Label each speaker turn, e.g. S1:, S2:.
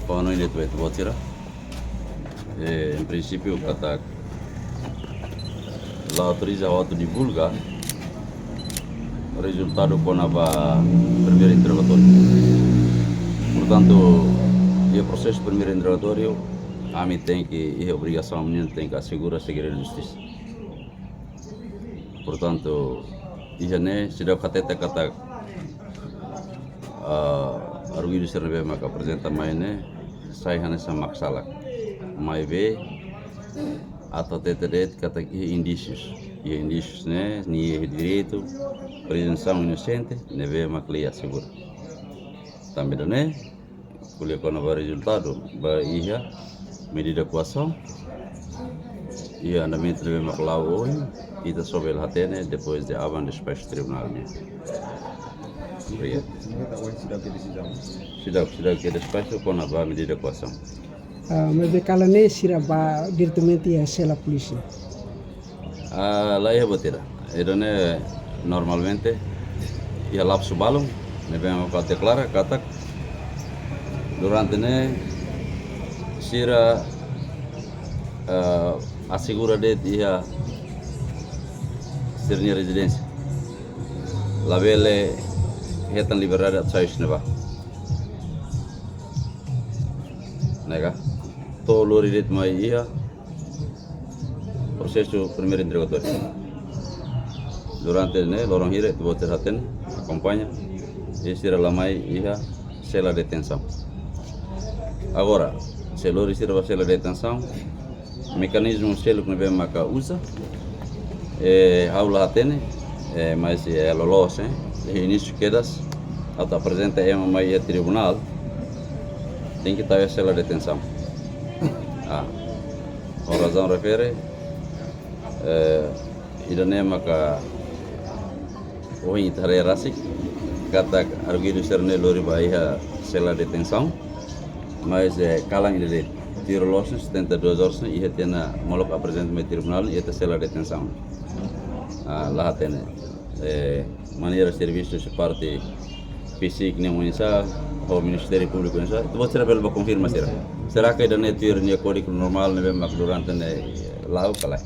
S1: Boa noite, Betibotira. Em princípio, kata la autoriza auto divulga o resultado com a primeiro interrogatório. Portanto, o processo do primeiro interrogatório, a mim tem que, a obrigação a mim tem que assegurar a segurança da justiça. Portanto, se deu kata arguido ser bem maka apresenta mais né, sai nessa maksala, mais bem atau tete kata indícios, e indícios né, ni direito, presunção inocente, neve maklia segura. Também né, kuliah quando vai resultado, vai ia medida coação, ia andamento neve maklau hoje, ita sobe hatene depois de avan despacho tribunal né. Obrigado. Sudah que despacho com a medida de coação.
S2: Mas kalau ne siraba diretamente a sela polícia.
S1: Lá é botera. Né normalmente ia lá para o balão, ne vem a declarar kata durante ne sira assegura de ia ser minha residência. Lá vele retan liberdade a sair neva. Nega. Todo lori direito mais ia processo primeiro interrogatório. Durante né lorong hire tu boter haten acompanha e sira lamai ia sela detenção. Agora, se lori sira va sela detenção, mecanismo selo que vem maca usa aula haten mas é lolos início quedas até apresenta uma tribunal tem que estar sela detenção. A razão refere idane maka oin tare rasik kata arguido ser ne lori baia sela detenção mas kalang ide tiro losen 72 horas e retena molok apresenta me tribunal e esta sela detenção. Lá tem maneira serviço de parte fisik nem unsa o Ministério Público unsa tu você rebel confirma será que idane tiro ne currículo normal ne mak durante ne lau kalai